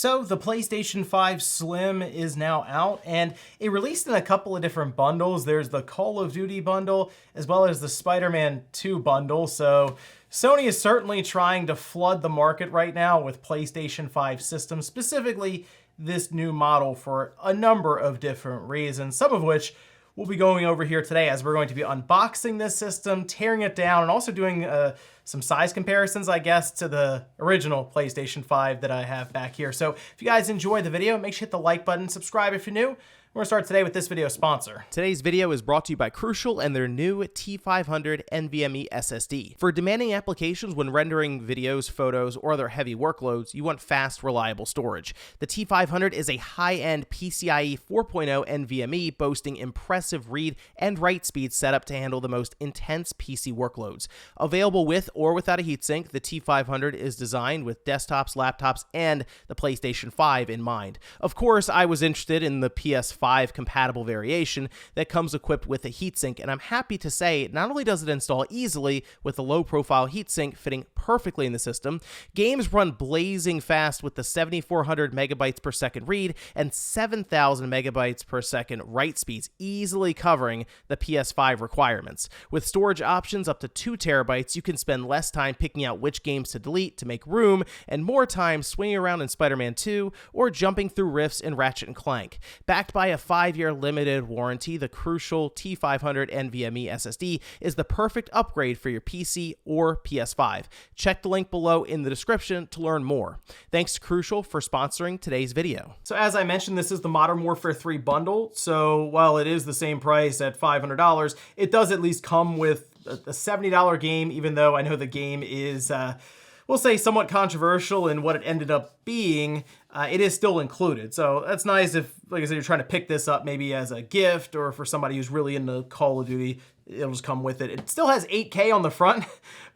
So the PlayStation 5 Slim is now out, and it released in a couple of different bundles. There's the Call of Duty bundle, as well as the Spider-Man 2 bundle. So Sony is certainly trying to flood the market right now with PlayStation 5 systems, specifically this new model, for a number of different reasons, some of which we'll be going over here today as we're going to be unboxing this system, tearing it down, and also doing some size comparisons, I guess, to the original PlayStation 5 that I have back here. So if you guys enjoyed the video, make sure to hit the like button, subscribe if you're new. We're gonna start today with this video sponsor. Today's video is brought to you by Crucial and their new T500 NVMe SSD. For demanding applications when rendering videos, photos, or other heavy workloads, you want fast, reliable storage. The T500 is a high-end PCIe 4.0 NVMe boasting impressive read and write speeds set up to handle the most intense PC workloads. Available with or without a heatsink, the T500 is designed with desktops, laptops, and the PlayStation 5 in mind. Of course, I was interested in the PS5 compatible variation that comes equipped with a heatsink, and I'm happy to say not only does it install easily with a low-profile heatsink fitting perfectly in the system, games run blazing fast with the 7,400 megabytes per second read and 7,000 megabytes per second write speeds, easily covering the PS5 requirements. With storage options up to 2 terabytes, you can spend less time picking out which games to delete to make room, and more time swinging around in Spider-Man 2 or jumping through rifts in Ratchet & Clank. Backed by a 5-year limited warranty, the Crucial T500 NVMe SSD is the perfect upgrade for your PC or PS5. Check the link below in the description to learn more. Thanks to Crucial for sponsoring today's video. So as I mentioned, this is the Modern Warfare 3 bundle. So while it is the same price at $500, it does at least come with a $70 game, even though I know the game is we'll say somewhat controversial in what it ended up being. It is still included. So that's nice if, like I said, you're trying to pick this up maybe as a gift or for somebody who's really into Call of Duty, it'll just come with it. It still has 8K on the front,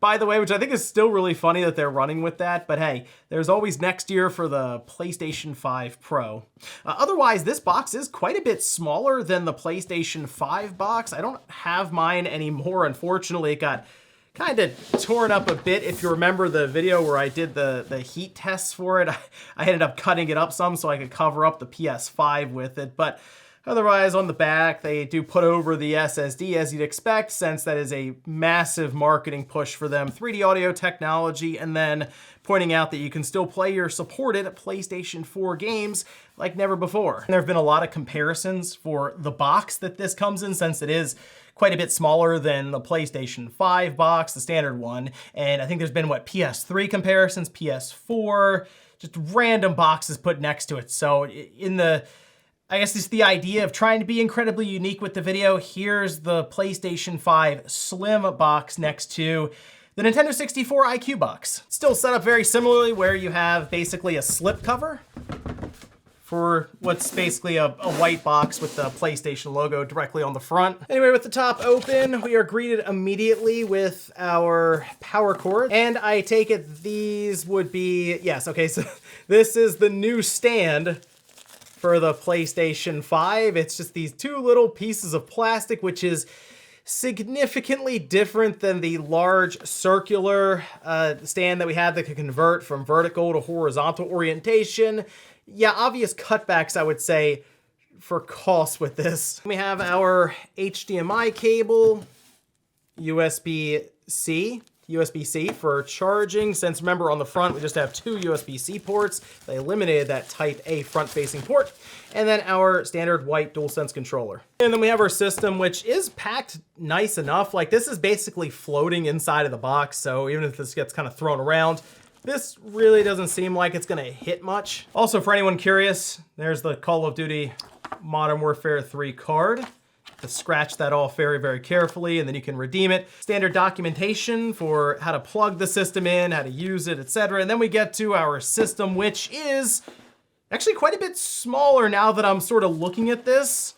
by the way, which I think is still really funny that they're running with that. But hey, there's always next year for the PlayStation 5 Pro. Otherwise, this box is quite a bit smaller than the PlayStation 5 box. I don't have mine anymore. Unfortunately, it got kind of torn up a bit. If you remember the video where I did the heat tests for it, I ended up cutting it up some so I could cover up the PS5 with it. But otherwise, on the back, they do put over the SSD as you'd expect, since that is a massive marketing push for them. 3D audio technology, and then pointing out that you can still play your supported PlayStation 4 games like never before. And there have been a lot of comparisons for the box that this comes in, since it is quite a bit smaller than the PlayStation 5 box, the standard one. And I think there's been, what, PS3 comparisons, PS4, just random boxes put next to it. So I guess it's the idea of trying to be incredibly unique with the video. Here's the PlayStation 5 Slim box next to the Nintendo 64 IQ box. Still set up very similarly, where you have basically a slip cover for what's basically a white box with the PlayStation logo directly on the front. Anyway, with the top open, we are greeted immediately with our power cord. And I take it these would be, yes, okay, so this is the new stand for the PlayStation 5. It's just these two little pieces of plastic, which is significantly different than the large circular stand that we had that could convert from vertical to horizontal orientation. Yeah, obvious cutbacks, I would say, for cost with this. We have our HDMI cable, USB-C for charging, since remember on the front we just have 2 USB-C ports. They eliminated that Type A front-facing port. And then our standard white DualSense controller. And then we have our system, which is packed nice enough. Like, this is basically floating inside of the box, so even if this gets kind of thrown around, this really doesn't seem like it's gonna hit much. Also, for anyone curious, there's the Call of Duty Modern Warfare 3 card. To scratch that off very, very carefully, and then you can redeem it. Standard documentation for how to plug the system in, how to use it, etc. And then we get to our system, which is actually quite a bit smaller now that I'm sort of looking at this.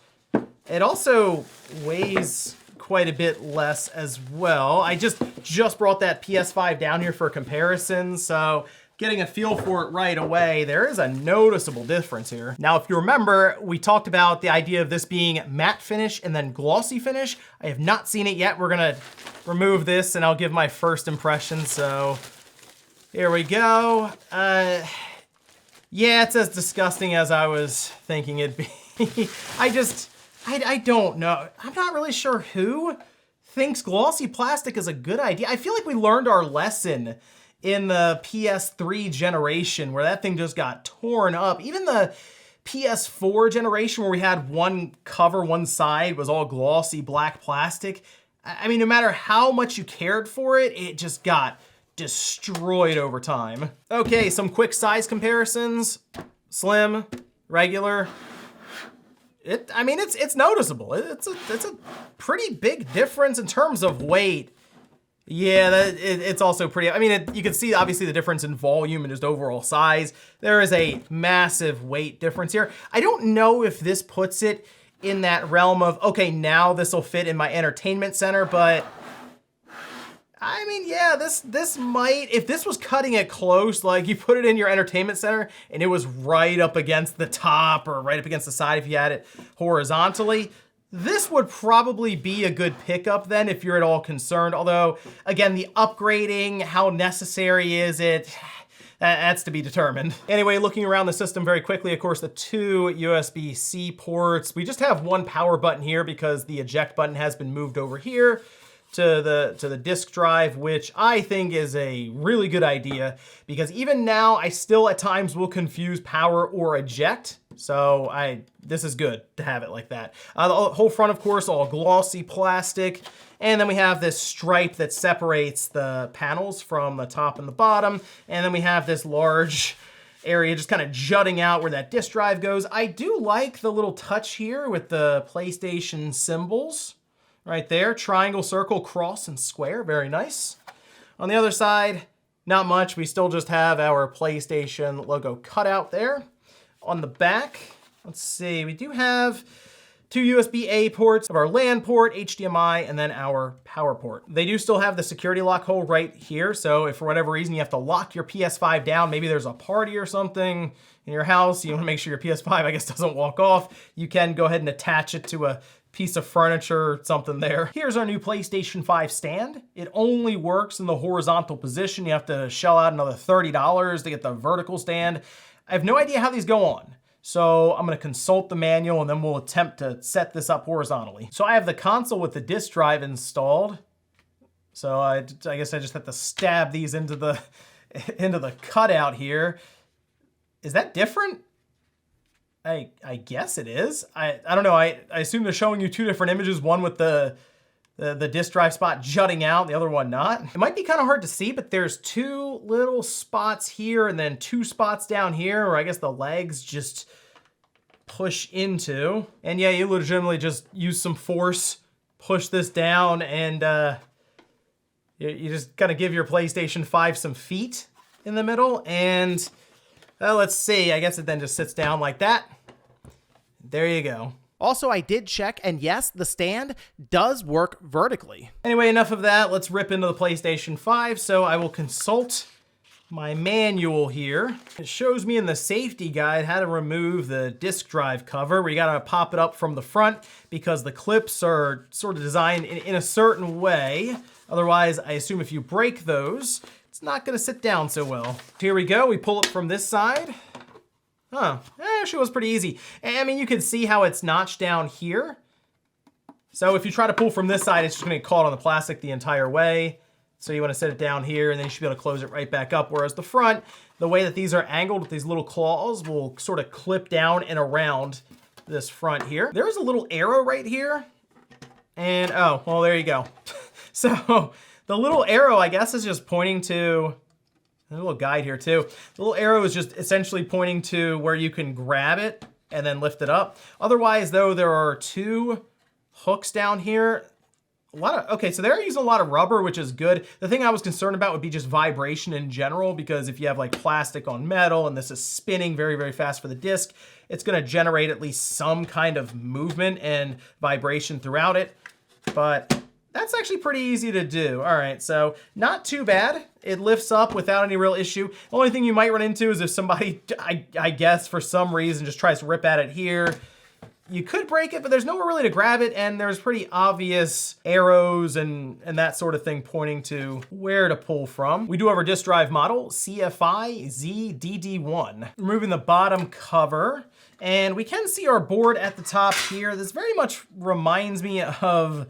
It also weighs quite a bit less as well. I just brought that PS5 down here for comparison, so getting a feel for it right away, there is a noticeable difference here. Now, if you remember, we talked about the idea of this being matte finish and then glossy finish. I have not seen it yet. We're gonna remove this and I'll give my first impression. So here we go. Yeah, it's as disgusting as I was thinking it'd be. I don't know. I'm not really sure who thinks glossy plastic is a good idea. I feel like we learned our lesson in the PS3 generation where that thing just got torn up. Even the PS4 generation where we had one cover, one side was all glossy black plastic. I mean, no matter how much you cared for it, it just got destroyed over time. Okay, some quick size comparisons. Slim, regular. I mean, it's noticeable. It's a pretty big difference in terms of weight. Yeah, it's also pretty, I mean, you can see obviously the difference in volume and just overall size. There is a massive weight difference here. I don't know if this puts it in that realm of, okay, now this will fit in my entertainment center, but I mean, yeah, this might, if this was cutting it close, like you put it in your entertainment center and it was right up against the top or right up against the side if you had it horizontally, this would probably be a good pickup then if you're at all concerned. Although, again, the upgrading, how necessary is it? That's to be determined. Anyway, looking around the system very quickly, of course, the two USB-C ports. We just have one power button here because the eject button has been moved over here to the disk drive, which I think is a really good idea because even now I still at times will confuse power or eject. So this is good to have it like that. The whole front, of course, all glossy plastic. And then we have this stripe that separates the panels from the top and the bottom. And then we have this large area just kind of jutting out where that disk drive goes. I do like the little touch here with the PlayStation symbols right there. Triangle, circle, cross, and square. Very nice. On the other side, not much. We still just have our PlayStation logo cut out there. On the back, let's see, we do have two USB-A ports of our LAN port, HDMI, and then our power port. They do still have the security lock hole right here, so if for whatever reason you have to lock your PS5 down, maybe there's a party or something in your house, you want to make sure your PS5, I guess, doesn't walk off, you can go ahead and attach it to a piece of furniture or something there. Here's our new PlayStation 5 stand. It only works in the horizontal position. You have to shell out another $30 to get the vertical stand. I have no idea how these go on. So I'm gonna consult the manual and then we'll attempt to set this up horizontally. So I have the console with the disk drive installed. So I guess I just have to stab these into the cutout here. Is that different? I guess it is. I don't know, I assume they're showing you two different images, one with the disk drive spot jutting out, the other one not. It might be kind of hard to see, but there's two little spots here and then two spots down here where I guess the legs just push into. And yeah, you legitimately just use some force, push this down, and you just kind of give your PlayStation 5 some feet in the middle. And let's see, I guess it then just sits down like that. There you go. Also, I did check, and yes, the stand does work vertically. Anyway, enough of that. Let's rip into the PlayStation 5. So I will consult my manual here. It shows me in the safety guide how to remove the disk drive cover, where you gotta pop it up from the front because the clips are sort of designed in a certain way. Otherwise, I assume if you break those, it's not gonna sit down so well. Here we go. We pull it from this side. Huh, actually was pretty easy. I mean, you can see how it's notched down here. So if you try to pull from this side, it's just gonna get caught on the plastic the entire way. So you wanna set it down here and then you should be able to close it right back up. Whereas the front, the way that these are angled with these little claws will sort of clip down and around this front here. There is a little arrow right here. And oh, well, there you go. So the little arrow, I guess, is just pointing to, a little guide here too. The little arrow is just essentially pointing to where you can grab it and then lift it up. Otherwise, though, there are two hooks down here. Okay, so they're using a lot of rubber, which is good. The thing I was concerned about would be just vibration in general, because if you have like plastic on metal and this is spinning very, very fast for the disc, it's gonna generate at least some kind of movement and vibration throughout it. But that's actually pretty easy to do. All right, so not too bad. It lifts up without any real issue. The only thing you might run into is if somebody, I guess for some reason, just tries to rip at it here. You could break it, but there's nowhere really to grab it, and there's pretty obvious arrows and that sort of thing pointing to where to pull from. We do have our disk drive model, CFI ZDD1. Removing the bottom cover, and we can see our board at the top here. This very much reminds me of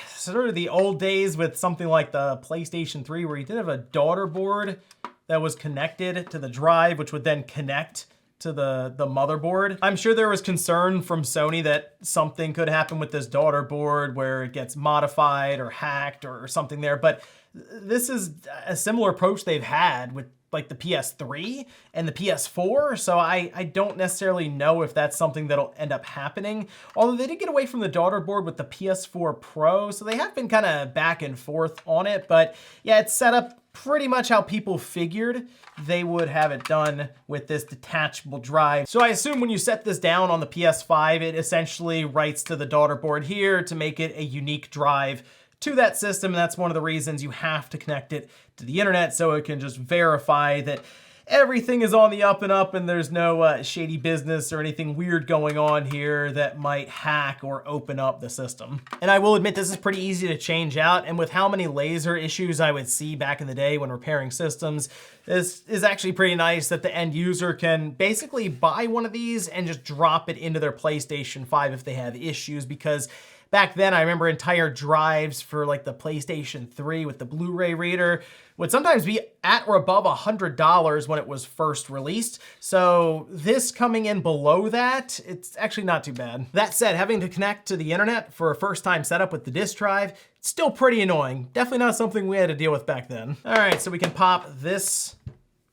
sort of the old days with something like the PlayStation 3, where you did have a daughter board that was connected to the drive, which would then connect to the motherboard. I'm sure there was concern from Sony that something could happen with this daughter board where it gets modified or hacked or something there, but this is a similar approach they've had with like the PS3 and the PS4, so I don't necessarily know if that's something that'll end up happening. Although they did get away from the daughter board with the PS4 Pro, so they have been kind of back and forth on it, but yeah, it's set up pretty much how people figured they would have it done with this detachable drive. So I assume when you set this down on the PS5, it essentially writes to the daughter board here to make it a unique drive to that system, and that's one of the reasons you have to connect it to the internet so it can just verify that everything is on the up and up and there's no shady business or anything weird going on here that might hack or open up the system. And I will admit this is pretty easy to change out, and with how many laser issues I would see back in the day when repairing systems, this is actually pretty nice that the end user can basically buy one of these and just drop it into their PlayStation 5 if they have issues, because back then, I remember entire drives for like the PlayStation 3 with the Blu-ray reader would sometimes be at or above $100 when it was first released. So this coming in below that, it's actually not too bad. That said, having to connect to the internet for a first time setup with the disk drive, it's still pretty annoying. Definitely not something we had to deal with back then. All right, so we can pop this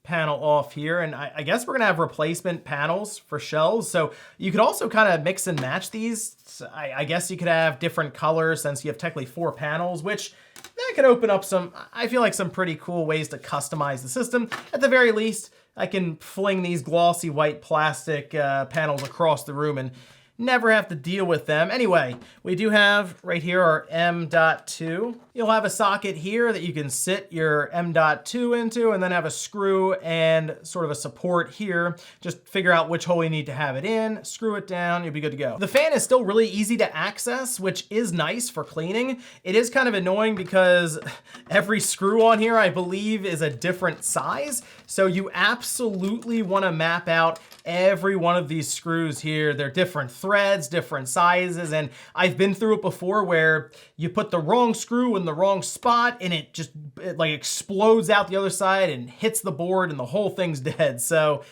panel off here, and I guess we're gonna have replacement panels for shelves. So you could also kind of mix and match these. I guess you could have different colors since you have technically 4 panels, which that could open up some, I feel like, some pretty cool ways to customize the system. At the very least, I can fling these glossy white plastic panels across the room and never have to deal with them. Anyway, we do have right here our M.2. You'll have a socket here that you can sit your M.2 into, and then have a screw and sort of a support here. Just figure out which hole you need to have it in, screw it down, you'll be good to go. The fan is still really easy to access, which is nice for cleaning. It is kind of annoying because every screw on here, I believe, is a different size. So you absolutely want to map out every one of these screws here. They're different threads, different sizes, and I've been through it before where you put the wrong screw in the wrong spot and it just like explodes out the other side and hits the board and the whole thing's dead. So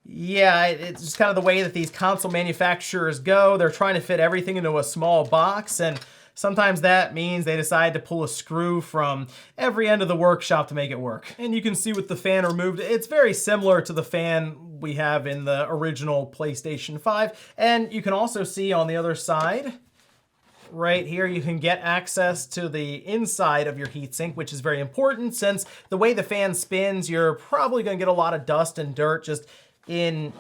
yeah, it's just kind of the way that these console manufacturers go. They're trying to fit everything into a small box, and sometimes that means they decide to pull a screw from every end of the workshop to make it work. And you can see with the fan removed, it's very similar to the fan we have in the original PlayStation 5. And you can also see on the other side, right here, you can get access to the inside of your heatsink, which is very important since the way the fan spins, you're probably gonna get a lot of dust and dirt just in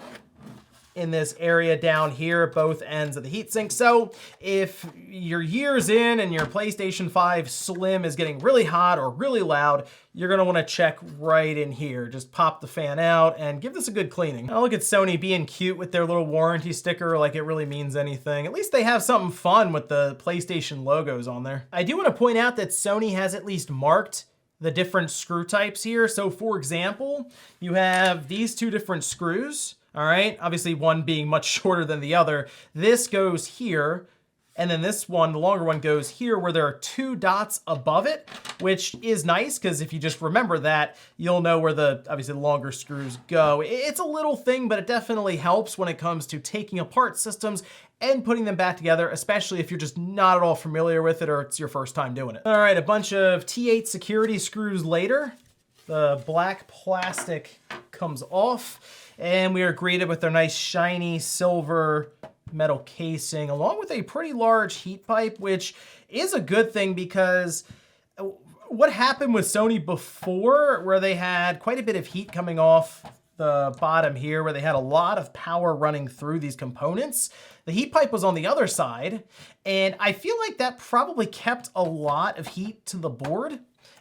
this area down here at both ends of the heatsink. So if you're years in and your PlayStation 5 Slim is getting really hot or really loud, you're gonna wanna check right in here. Just pop the fan out and give this a good cleaning. Now look at Sony being cute with their little warranty sticker like it really means anything. At least they have something fun with the PlayStation logos on there. I do wanna point out that Sony has at least marked the different screw types here. So for example, you have these 2 different screws. All right, obviously one being much shorter than the other. This goes here, and then this one, the longer one, goes here where there are 2 dots above it, which is nice because if you just remember that, you'll know where the, obviously, the longer screws go. It's a little thing, but it definitely helps when it comes to taking apart systems and putting them back together, especially if you're just not at all familiar with it or it's your first time doing it. All right, a bunch of T8 security screws later. The black plastic comes off, and we are greeted with their nice shiny silver metal casing along with a pretty large heat pipe, which is a good thing because what happened with Sony before, where they had quite a bit of heat coming off the bottom here, where they had a lot of power running through these components, the heat pipe was on the other side, and I feel like that probably kept a lot of heat to the board,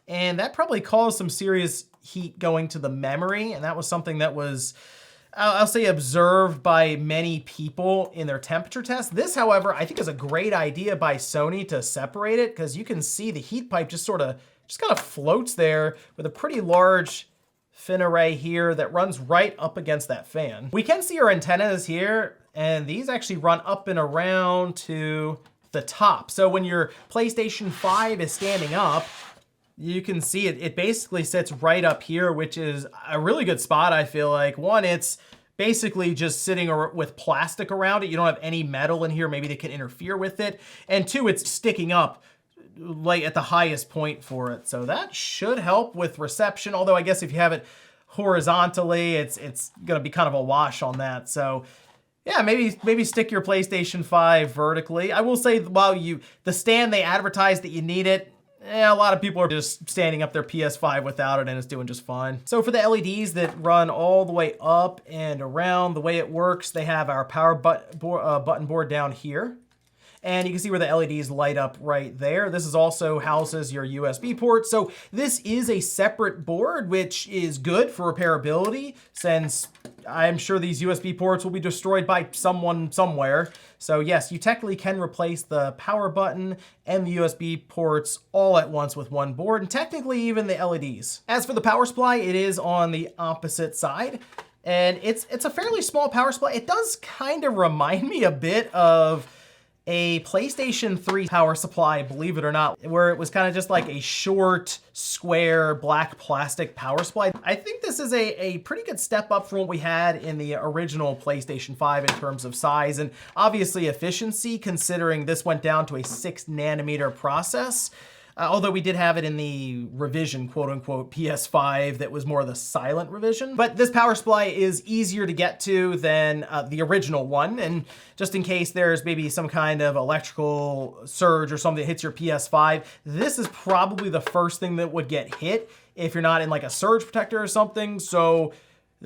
and that probably caused some serious heat going to the memory, and that was something that was I'll say observed by many people in their temperature test. This, however, I think is a great idea by Sony to separate it, because you can see the heat pipe just kind of floats there with a pretty large fin array here that runs right up against that fan. We can see our antennas here, and these actually run up and around to the top. So when your PlayStation 5 is standing up, you can see it basically sits right up here, which is a really good spot, I feel like. One, it's basically just sitting with plastic around it. You don't have any metal in here, maybe they can interfere with it. And two, it's sticking up like at the highest point for it. So that should help with reception, although I guess if you have it horizontally, it's gonna be kind of a wash on that. So yeah, maybe stick your PlayStation 5 vertically. I will say, while the stand, they advertise that you need it, a lot of people are just standing up their PS5 without it, and it's doing just fine. So for the LEDs that run all the way up and around, the way it works, they have our power button board down here. And you can see where the LEDs light up right there. This is also houses your USB port. So this is a separate board, which is good for repairability, since I'm sure these USB ports will be destroyed by someone somewhere. So yes, you technically can replace the power button and the USB ports all at once with one board, and technically even the LEDs. As for the power supply, it is on the opposite side. And it's a fairly small power supply. It does kind of remind me a bit of a PlayStation 3 power supply, believe it or not, where it was kind of just like a short, square, black plastic power supply. I think this is a pretty good step up from what we had in the original PlayStation 5 in terms of size and obviously efficiency, considering this went down to a 6nm process. Although we did have it in the revision, quote unquote, PS5 that was more of the silent revision. But this power supply is easier to get to than the original one. And just in case there's maybe some kind of electrical surge or something that hits your PS5, this is probably the first thing that would get hit if you're not in like a surge protector or something. So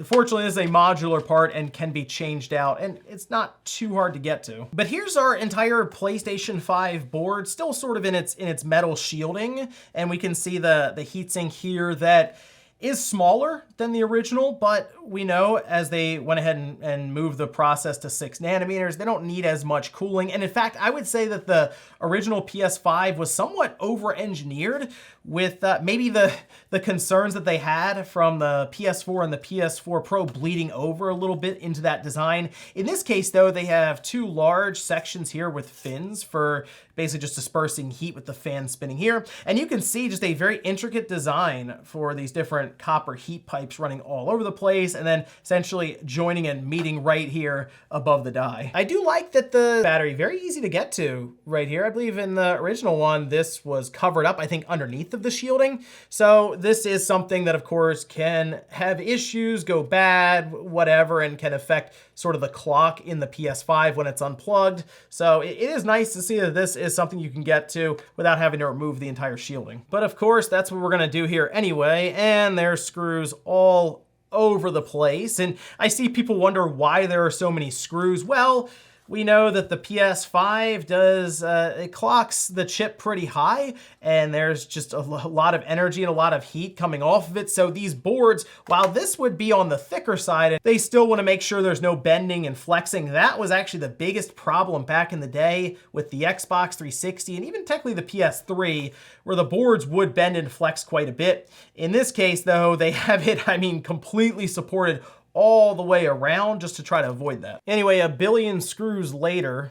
fortunately, this is a modular part and can be changed out, and it's not too hard to get to. But here's our entire PlayStation 5 board, still sort of in its metal shielding, and we can see the heatsink here that is smaller than the original, but we know as they went ahead and moved the process to 6nm, they don't need as much cooling. And in fact, I would say that the original PS5 was somewhat over-engineered with maybe the concerns that they had from the PS4 and the PS4 Pro bleeding over a little bit into that design. In this case, though, they have two large sections here with fins for basically just dispersing heat with the fan spinning here. And you can see just a very intricate design for these different copper heat pipes running all over the place and then essentially joining and meeting right here above the die. I do like that the battery, very easy to get to right here. I believe in the original one, this was covered up, I think, underneath of the shielding. So this is something that, of course, can have issues, go bad, whatever, and can affect sort of the clock in the PS5 when it's unplugged. So it is nice to see that this is something you can get to without having to remove the entire shielding. But of course, that's what we're gonna do here anyway, and there's screws all over the place. And I see people wonder why there are so many screws. Well, we know that the PS5 does, it clocks the chip pretty high, and there's just a lot of energy and a lot of heat coming off of it. So these boards, while this would be on the thicker side, they still want to make sure there's no bending and flexing. That was actually the biggest problem back in the day with the Xbox 360 and even technically the PS3, where the boards would bend and flex quite a bit. In this case, though, they have it, I mean, completely supported all the way around just to try to avoid that. Anyway, a billion screws later,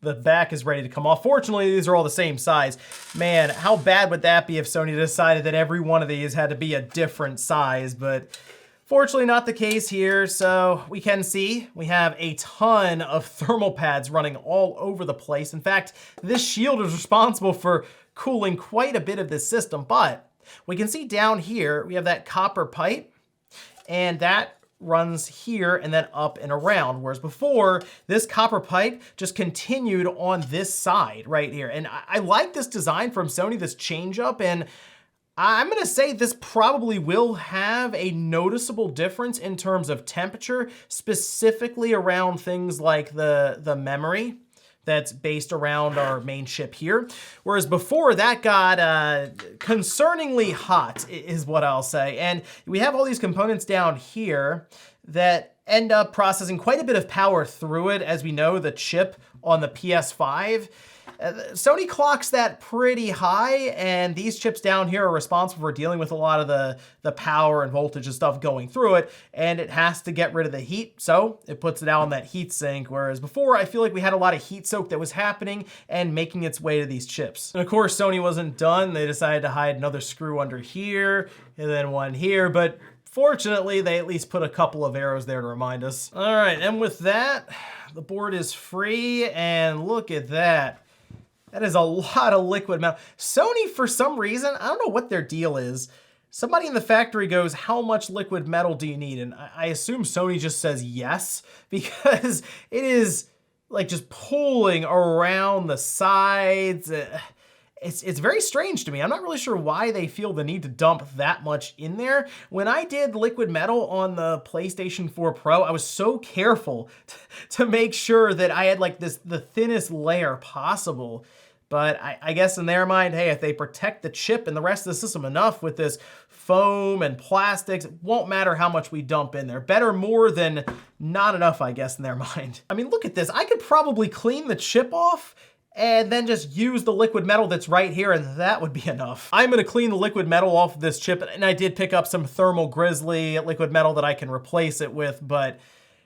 the back is ready to come off. Fortunately, these are all the same size. Man, how bad would that be if Sony decided that every one of these had to be a different size? But fortunately not the case here. So we can see we have a ton of thermal pads running all over the place. In fact, this shield is responsible for cooling quite a bit of this system. But we can see down here, we have that copper pipe, and that runs here and then up and around. Whereas before, this copper pipe just continued on this side right here. And I like this design from Sony, this change up. And I'm gonna say this probably will have a noticeable difference in terms of temperature, specifically around things like the memory that's based around our main chip here. Whereas before, that got concerningly hot, is what I'll say. And we have all these components down here that end up processing quite a bit of power through it. As we know, the chip on the PS5, Sony clocks that pretty high, and these chips down here are responsible for dealing with a lot of the power and voltage and stuff going through it, and it has to get rid of the heat, so it puts it out on that heat sink, whereas before I feel like we had a lot of heat soak that was happening and making its way to these chips. And of course, Sony wasn't done. They decided to hide another screw under here, and then one here, but fortunately, they at least put a couple of arrows there to remind us. All right, and with that, the board is free, and look at that. That is a lot of liquid metal. Sony, for some reason, I don't know what their deal is. Somebody in the factory goes, how much liquid metal do you need? And I assume Sony just says yes, because it is like just pulling around the sides. It's very strange to me. I'm not really sure why they feel the need to dump that much in there. When I did liquid metal on the PlayStation 4 Pro, I was so careful to make sure that I had like the thinnest layer possible. But I guess in their mind, hey, if they protect the chip and the rest of the system enough with this foam and plastics, it won't matter how much we dump in there. Better more than not enough, I guess, in their mind. I mean, look at this. I could probably clean the chip off and then just use the liquid metal that's right here, and that would be enough. I'm gonna clean the liquid metal off of this chip, and I did pick up some Thermal Grizzly liquid metal that I can replace it with, but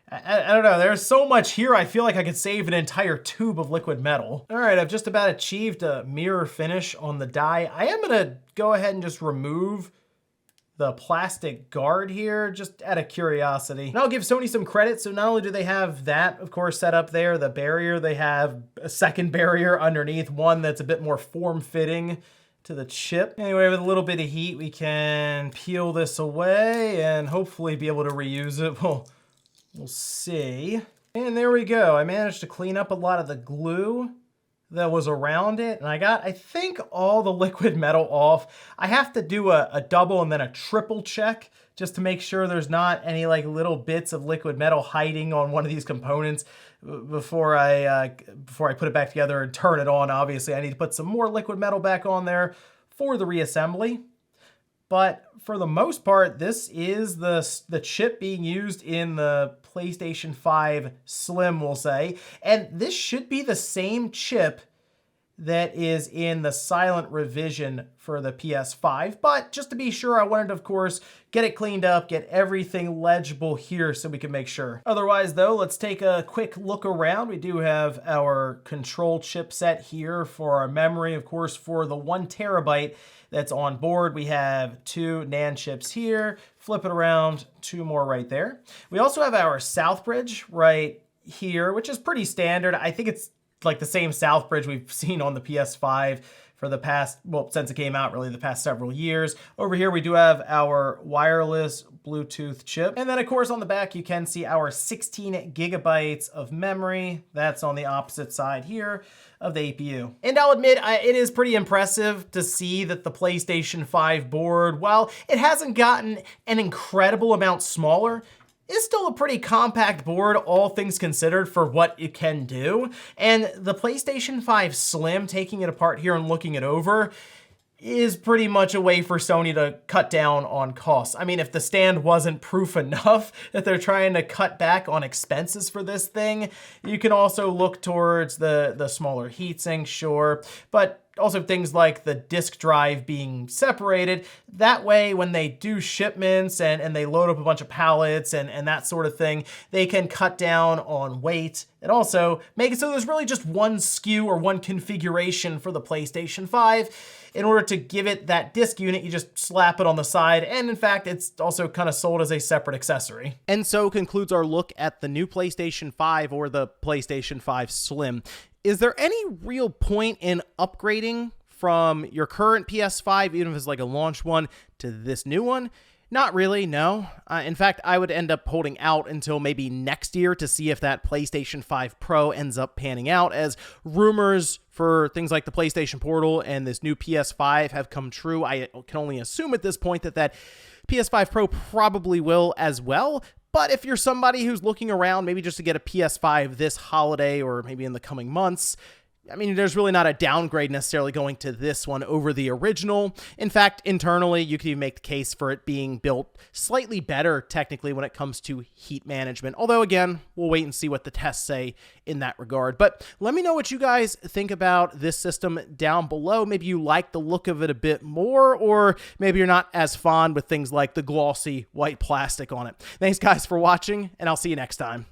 I don't know, there's so much here, I feel like I could save an entire tube of liquid metal. All right, I've just about achieved a mirror finish on the die. I am gonna go ahead and just remove the plastic guard here, just out of curiosity. And I'll give Sony some credit. So not only do they have that, of course, set up there, the barrier, they have a second barrier underneath, one that's a bit more form-fitting to the chip. Anyway, with a little bit of heat, we can peel this away and hopefully be able to reuse it. We'll see. And there we go. I managed to clean up a lot of the glue that was around it, and I got, I think, all the liquid metal off. I have to do a double and then a triple check just to make sure there's not any like little bits of liquid metal hiding on one of these components before I put it back together and turn it on. Obviously, I need to put some more liquid metal back on there for the reassembly. But for the most part, this is the chip being used in the PlayStation 5 Slim, we'll say. And this should be the same chip that is in the silent revision for the PS5. But just to be sure, I wanted to, of course, get it cleaned up, get everything legible here so we can make sure. Otherwise, though, let's take a quick look around. We do have our control chipset here for our memory. Of course, for the 1 terabyte that's on board, we have 2 NAND chips here. Flip it around, 2 more right there. We also have our South Bridge right here, which is pretty standard. I think it's like the same South Bridge we've seen on the PS5 for the past, well, since it came out, really the past several years. Over here, we do have our wireless Bluetooth chip. And then, of course, on the back, you can see our 16 gigabytes of memory. That's on the opposite side here of the APU. And I'll admit, it is pretty impressive to see that the PlayStation 5 board, while it hasn't gotten an incredible amount smaller, is still a pretty compact board, all things considered, for what it can do. And the PlayStation 5 Slim, taking it apart here and looking it over, is pretty much a way for Sony to cut down on costs. I mean, if the stand wasn't proof enough that they're trying to cut back on expenses for this thing, you can also look towards the smaller heatsink, sure, but also things like the disk drive being separated. That way, when they do shipments and they load up a bunch of pallets and that sort of thing, they can cut down on weight and also make it so there's really just one SKU or one configuration for the PlayStation 5. In order to give it that disk unit, you just slap it on the side, and in fact, it's also kind of sold as a separate accessory. And so concludes our look at the new PlayStation 5 or the PlayStation 5 Slim. Is there any real point in upgrading from your current PS5, even if it's like a launch one, to this new one? Not really, no. In fact, I would end up holding out until maybe next year to see if that PlayStation 5 Pro ends up panning out, as rumors for things like the PlayStation Portal and this new PS5 have come true. I can only assume at this point that PS5 Pro probably will as well. But if you're somebody who's looking around maybe just to get a PS5 this holiday or maybe in the coming months, I mean, there's really not a downgrade necessarily going to this one over the original. In fact, internally, you could even make the case for it being built slightly better technically when it comes to heat management. Although, again, we'll wait and see what the tests say in that regard. But let me know what you guys think about this system down below. Maybe you like the look of it a bit more, or maybe you're not as fond with things like the glossy white plastic on it. Thanks, guys, for watching, and I'll see you next time.